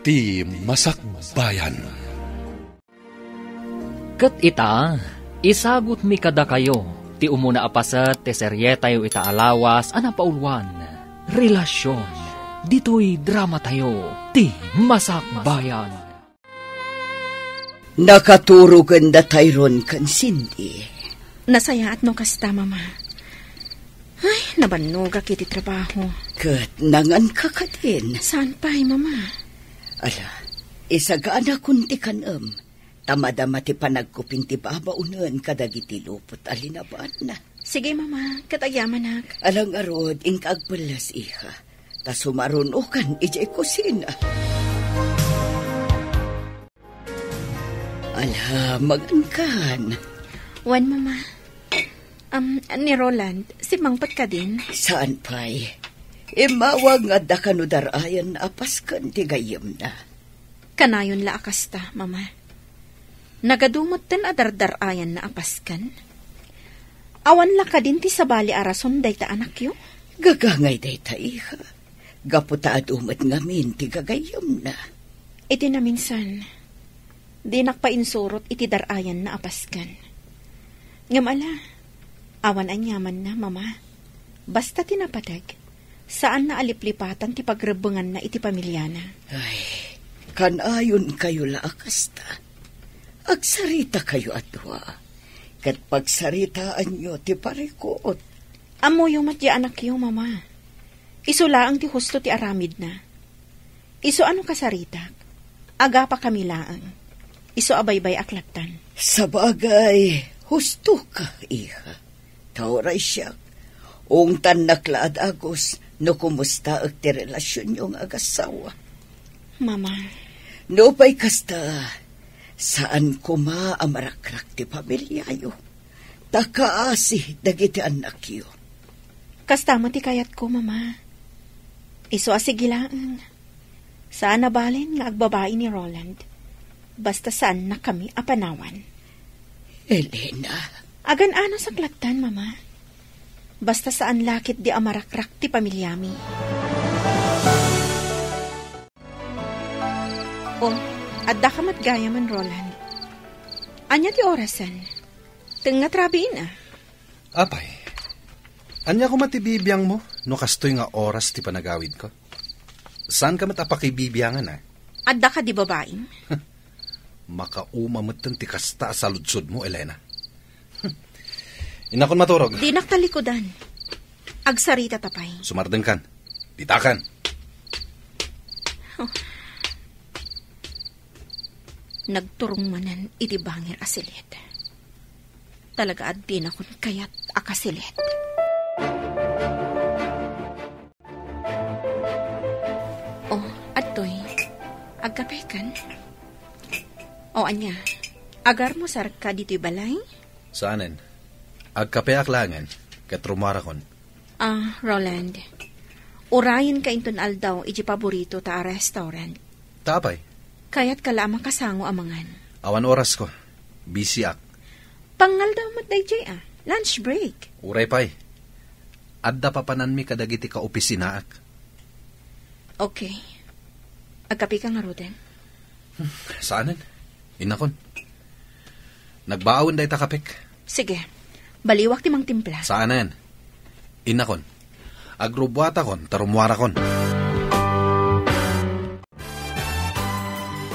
ti Masakbayan. Ket ita, isagot mi kada kayo, ti umuna apasat, ti serye tayo ita alawas, anapaulwan, relasyon, dito'y drama tayo, ti Masakbayan. Nakaturugan da tayron kan Cindy. Nasaya at no kasta, mama. Ay, nabanog kiti trabaho. Kat nangan ka ka din. Saan pa'y, mama? Ala, isagaan kunti kanam. Tamadama ti panagkuping ti babaunan kadagiti lupot alinaban na. Sige, mama. Katagyaman ak. Alang arod, ingkagbalas iha. Ta sumarunukan ijay kusina. Ala, magankan. Wan, mama. Ni Roland, si mangpat ka din? Saan pa'y? Imawag nga da kanudarayan apaskan ti gayam na. Kanayon la akasta, mama. Nagadumot ten adardarayan na apaskan. Awan la ka din ti sabali arason day ta anak yo? Gagangay day ta iha. Gaputa adumat ngamin ti gagayam na. Iti na minsan, di nakpainsurot iti darayan na apaskan. Ngamala, awan anyaman na, mama. Basta tinapatag, saan na aliplipatan ti pagrebengan na iti pamilyana? Ay, kanayon kayo laakasta. Agsarita kayo atwa. Kat pagsaritaan nyo ti parikot. Amo yung matya anak yo, mama. Iso laang ti husto ti aramid na. Iso ano kasarita? Aga pa kami laang. Iso abaybay aklatan. Sa bagay, husto ka, iha. Tauray siya. Ungtan naklaad agos, no kumusta ag ti relasyon yung agasawa. Mama. No pa'y kasta, saan kuma amarakrak ti pamilyayo. Takaasi dagiti anak yo. Kasta mo ti kayat ko, mama. Iso asigilaan. Saan nabalin nga agbabae ni Roland. Basta saan na kami apanawan. Elena. Agan ano sa klatan, mama. Basta saan lakit di amarakrak ti pamilyami. Oh, adda ka matgaya man, Roland. Anya ti orasan? Tenga trabiin ah. Apay, anya ko matibibiyang mo, no kastoy nga oras ti panagawid ko. Saan ka matapakibibiyangan ah? Adda ka di babaeng? Makaumamatan ti kasta sa lutsod mo, Elena. Inakon maturog. Di naktalikodan. Agsarita tapay. Sumardeng kan. Ditakan. Oh. Nagturong manan iti bangir asilit. Talaga at din akon kayat akasilit. Oh, atoy. Agkapay kan? O anya, agar mo sarka dito'y balay? Saanen? Agkape aklangan, katrumara kon. Roland. Urayin ka inton aldaw iti paborito ta restaurant. Tapay? Kaya't kala makasango amangan. Awan oras ko. Busy ak. Pangal daw matday ah. Lunch break. Uray pay. Adda papanan mi kadagiti ka opisina ak. Okay. Agkapi ka nga, Roden. Saanen? Inakon. Nagbaawon day takapik. Sige. Baliwak ti mang timpla. Saanen? Inakon. Agrubwata kon, tarumwara kon.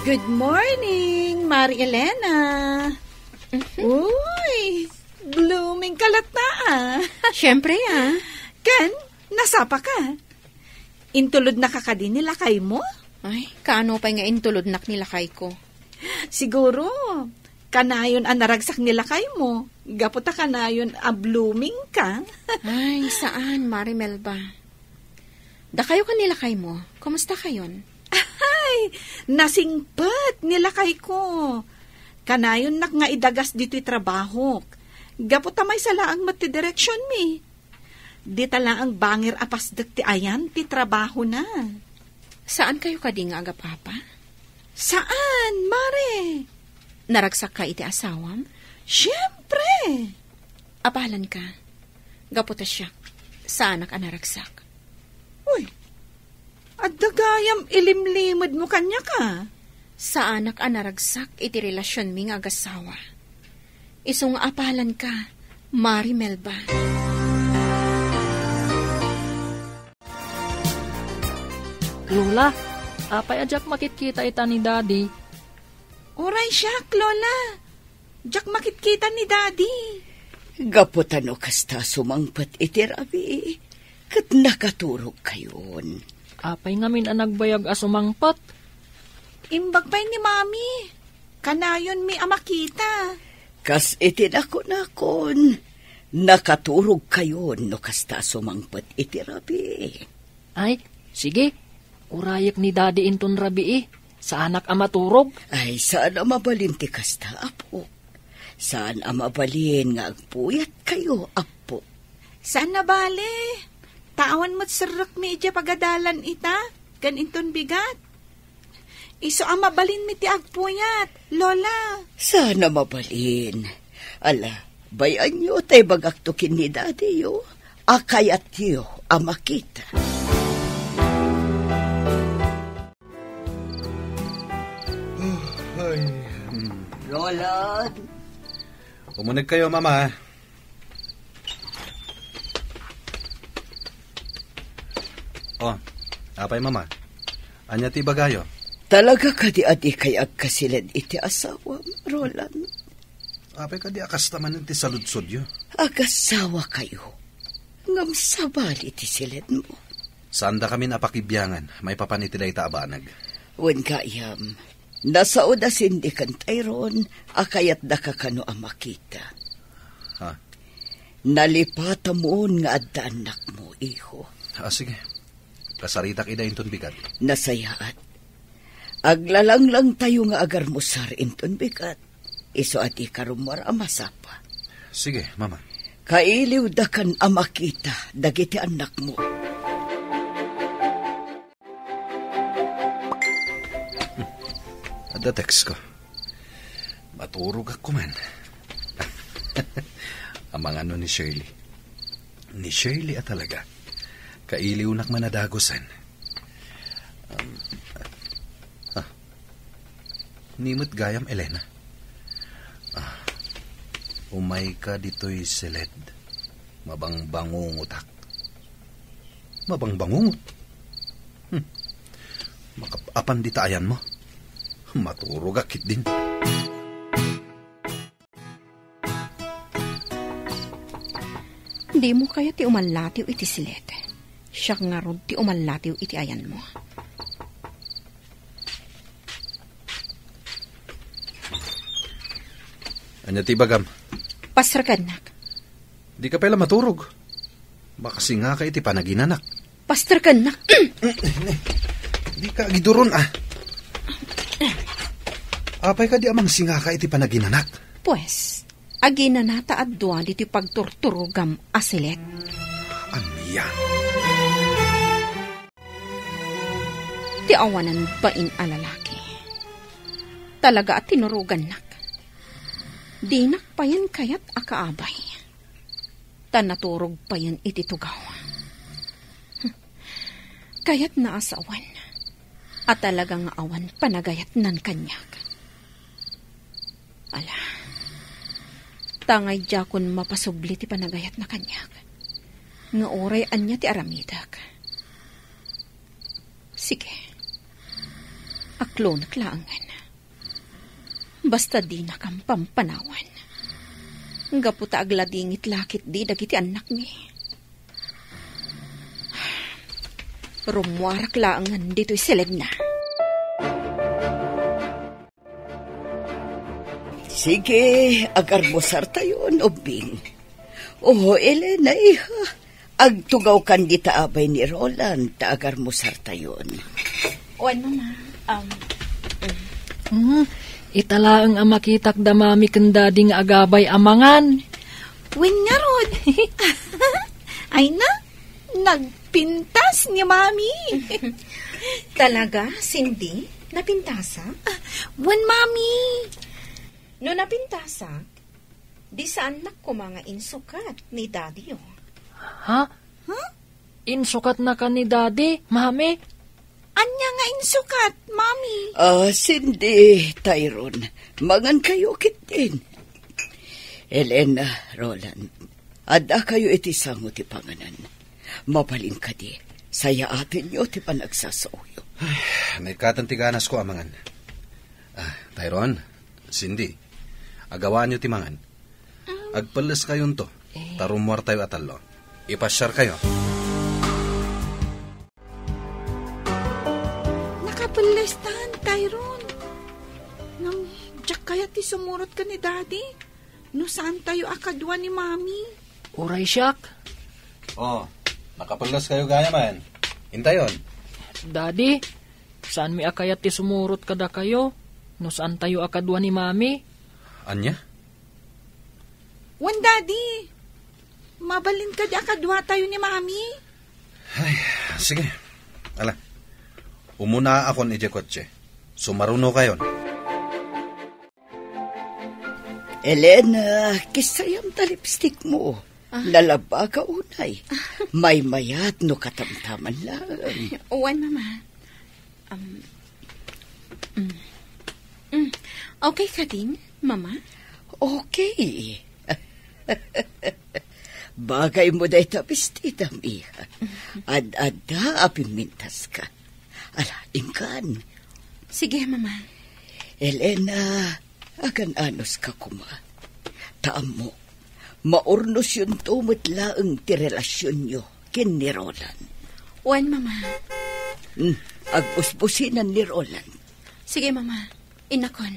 Good morning, Mari Elena. Uy, blooming kalata ah. Siyempre ah. Ken, nasapa ka. Intulod na kakadin nila kay mo? Ay, kaano pa nga intulod nak nila kay ko? Siguro, kanayon ang naragsak nila kay mo. Gaputa kanayon a blooming ka. Ay, saan, Marimel ba? Da kayo kanila kay mo. Kumusta kayon? Ay, nasingpat nila kay ko. Kanayon nak nga idagas dito'y trabaho. Gaputa may salaang matidireksyon mi. Di tala ang bangir apasdak ti ayan ti trabaho na. Saan kayo kading aga, Papa? Saan, Mare? Naragsak ka iti asawam? Siyempre. Apalan ka. Gaputa siya. Saan ka naragsak? Uy, At dagayam ilimlimod mo kanya ka. Sa anak anaragsak iti relasyon mi nga agasawa. Isong apalan ka, Mari Melba. Lola, apay ajak makitkita ita ni Daddy. Oray siya, Lola. Diyak makitkita ni Daddy. Gaputano kasta sumangpat iti rabi. Kat nakaturog kayon. Apay ngamin ang nagbayag asumangpat. Imbag pa'y ni Mami. Kanayon mi amakita. Kas iti nakon. Nakaturog kayon no kasta sumangpat iti rabi. Ay, sige. Urayak ni Daddy inton rabi sa anak amaturog. Ay, saan ang mabalin ti kasta, apo? Saan ang mabalin nga agpuyat kayo, apo? Saan na bale? Tawan mo't sarak medya pagadalan ita. Ganinton bigat. Iso ang mabalin mi ti agpuyat, Lola. Saan ang mabalin? Ala, bayan nyo tay bagaktukin ni Daddy yo. Akayat yo ang makita. Lola. Umunig kayo, Mama. Oh, apay, Mama. Anya ti bagayo? Talaga ka di adi kay agkasilid iti asawa, Roland. Apay ka di akas naman ti saludsod yo. Agasawa kayo. Ngam sabali ti silid mo. Saan da kami napakibyangan? May papanitilay taabanag. Wen kayam. Nasaod na sindikan tayron, akayat da kakano ang makita. Ha? Nalipata mo nga adda anak mo, iho. Sige. Kasaritak ida inton bigat. Nasayaat. Aglalang lang tayo nga agar musar inton bigat. Iso at ikarumar amasapa. Sige, Mama. Kailiw da kan ang makita, dagiti anak mo. Ada text ko. Maturog ako man. Ang mga ano ni Shirley. Ni Shirley at talaga. Kailiw nak manadagosan. Nimot gayam, Elena. Umay ka dito'y silid. Mabangbangungutak. Mabangbangungot? Makapapan di taayan mo. Maturog akit din. Di mo kaya ti umalatiw iti silet. Siyak nga rod ti umalatiw iti ayan mo. Anya ti bagam? Pastarkanak. Di ka pala maturog. Baka singa ka iti panaginanak. Pastarkanak. Di ka giduron Apay ka di amang singa ka iti panaginanak. Pues, aginanata at duwan iti pagturturugam asilet. Anya? Ti awanan bain alalaki. Talaga at tinurugan nak. Di nakpayan kayat akaabay. Tanaturog pa yan iti tugaw. Kayat na asawan. At talagang awan panagayat nan kanyak. Ala, tangay jakon mapasubli ti panagayat na kanyak. Nga oray anya ti aramidak. Sige, aklo na klaangan. Basta di na kang pampanawan. Gaputa agladingit lakit di dagiti anak mi. Rumwarak laangan dito'y silid na. Sige, agarbosar tayo, ubing. Oh, Elena, iha. Agtugaw kan di taabay ni Roland, taagarmusar tayo. Oan, Mama. Italaang amakitak da mami kendading agabay amangan. Wen nga rod. Ay na, nagpintas ni Mami. Talaga, Cindy? Napintasa? Wen, Mami. No napintasa, di saan nak ko mga insukat ni Daddy yo. Ha? Insukat na ka ni Daddy, Mami? Anya nga insukat, Mami. Cindy, Tyrone, mangan kayo kitin. Elena, Roland, ada kayo iti sango ti panganan. Mabalin ka di, saya atin nyo ti panagsasauyo. May katantiganas ko amangan. Tyrone, Cindy, agawaan nyo ti mangan. Agpalas kayon to, tarumwar tayo atalo. Ipasyar kayo. Nakapalestan, Tyrone. Nang jak kaya ti sumurot ka ni Daddy. No saan tayo akadwa ni Mami? Uray siyak. Nakapalas kayo gaya man. Hintayon. Daddy, saan mi akayat ti sumurot kada kayo? No saan tayo akadwa ni Mami? Anya? Wan, Daddy. Mabalin ka di akadwa tayo ni Mami. Ay, sige. Ala, umuna ako ni kotse. Sumaruno kayon. Elena, kisayam ta lipstick mo. Lalaba ka unay. May mayat no katamtaman lang. Wan, Mama. Okay ka din, Mama? Okay. Bagay mo dahi tapistidam, iha. Ad-ada apimintas ka. Ala, ingkan. Sige, Mama. Elena, agan anos ka kuma. Taam mo, maurnos yun tumitlaang ti relasyon nyo kin ni Roland. Wan, Mama. Agpuspusinan ni Roland. Sige, Mama. Inakon.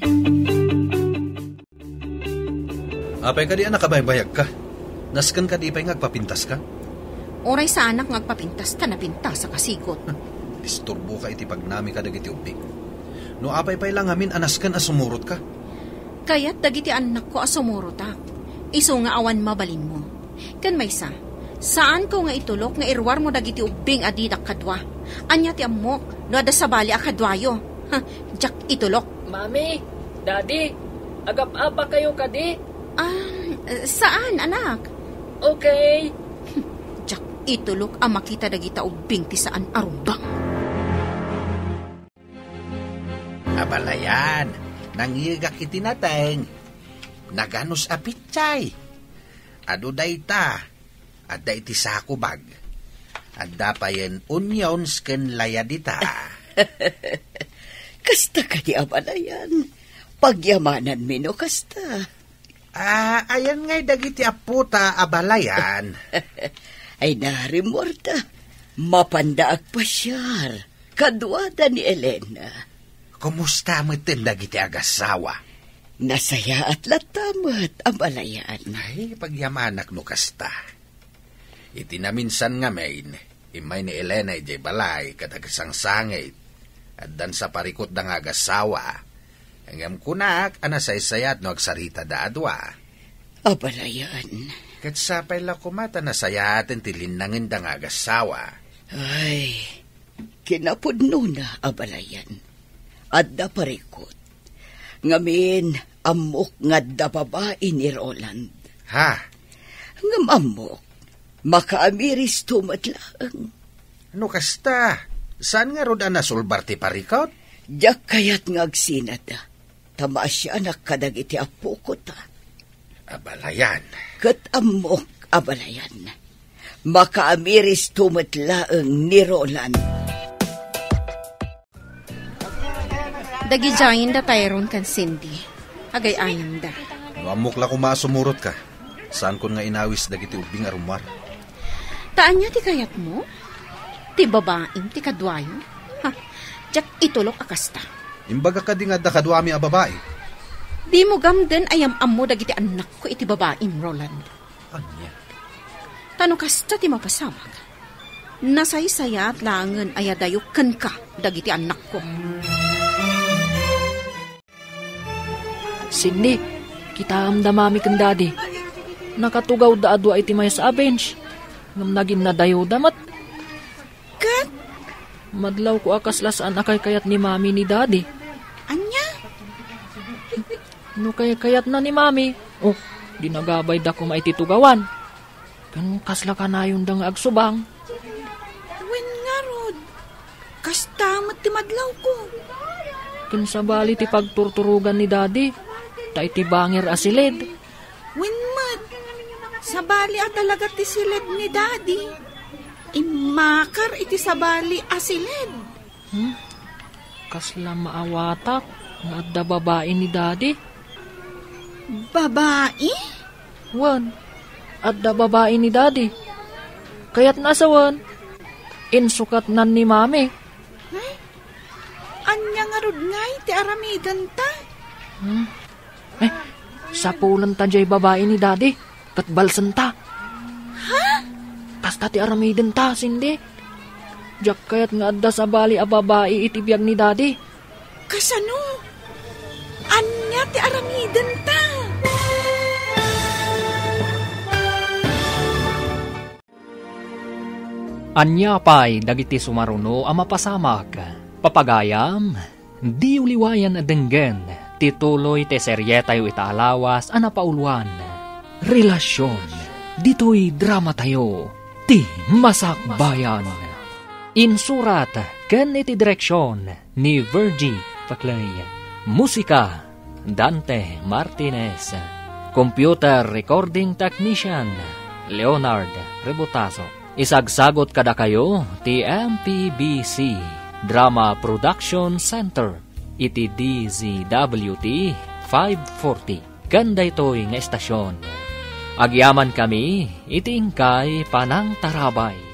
Apay ka di nakabaybayag ka. Naskan ka di pa'y ngagpapintas ka. Oray sa anak ngagpapintas ta napintas sa kasikot. Disturbo ka iti pagnami ka dagiti ubing. No apay pa'y lang amin anaskan asumurot ka. Kaya't dagiti anak ko asumurot ta. Iso nga awan mabalin mo. Kan may saan ko nga itulok nga irwar mo dagiti ubing adidak kadwa. Anya ti amok no ada sabali akadwayo. Jak itulok. Mami, Daddy, agap-apa kayo kadi? Saan, anak? Okay. Jak itulok ang makita dagita ubing ti saan arumbang. Abalayan, nangigak itinateng. Naganos apitsay. Ado dayta, adda iti sakubag. Adda payen onions ken layadita. Kasta ka di abalayan. Pagyamanan mino kasta. Ayan ngay dagiti aputa abalayan. Ay narimorta. Mapandaag pasyar. Kadwada ni Elena. Kumusta mo tin dagiti agasawa? Nasaya at latamat abalayan. Ay, pagyamanak no kasta. Iti naminsan nga main, imay ni Elena ijay balay katagasang sangit. At dan sa parikot da nga agasawa. Hanggang kunak, anasaysayat no agsarita da adwa. Abalayan. Kat sapay la kumata nasayatin tilinangin da nga agasawa. Ay, kinapudno na abalayan. At da parikot. Ngamin, amok nga da babae ni Roland. Ha? Ngam amok, makaamiris tumatlaang. Ano kasta? Saan nga roda nasulbar ti parikot? Diyak kayat nga agsinada. Tama siya nakadagiti apo ko ta. Abalayan. Kat amok abalayan. Makaamiris tumatlaang ni Roland. Dagijayin da Tyrone kan Cindy. Agay-ayam da. No amok la kumasumurot ka. Saan kun nga inawis dagiti ubing arumar. Taan niya ti kayat mo? Ti babaeng ti kadwayo? Jak itulok akasta. Imbaga ka di nga dakadwami a babae. Di mo gamden ayam ammo dagiti anak ko iti babaeng Roland. Anya? Tano kasta ti mapasawag. Nasaysaya at langan ayadayukan ka dagiti anak ko. Cindy, kita amdamami kang Daddy. Nakatugaw da adwa iti may sa bench. Ngam naging nadayo damat. Kat? Madlaw ko akaslasaan akay kayat ni Mami ni Daddy. Anya? No kayat na ni Mami. Oh, dinagabay da ko maititugawan. Kan kasla ka na yung dang agsubang. Wen nga rod. Kasta met ti madlaw ko. Kinsabali ti pagturturugan ni daddy, ta iti bangir asilid. Winmat, sabali at talaga ti silid ni daddy. Imakar iti sabali asilid. Kasla maawatak, nga adda babae ni daddy. Babae? Wan, adda babae ni daddy. Kaya't nasawan, insukat nan ni mami. Anya nga rod ngay ti aramidan ta? Sapulan ta jay babae ni daddy, kat balsan ta. Ha? Kasta ti aramidan ta, sindi. Jak kayat nga adda sa bali a babae iti biyag ni daddy. Kasano? Anya ti aramidan ta? Anya pa'y dagiti sumaruno a mapasamak. Papagayam, di uliwayan a denggen, tituloy te serye tayo itaalawas a napauluan. Relasyon, dito'y drama tayo, ti masakbayan. Insurat, ken iti direksyon ni Virgie Paclay. Musika, Dante Martinez. Computer Recording Technician, Leonard Rebotazo. Isagsagot kada kayo ti MPBC Drama Production Center iti DZWT 540 ganda ito'y nga estasyon. Agyaman kami iti ingkay Panang Tarabay.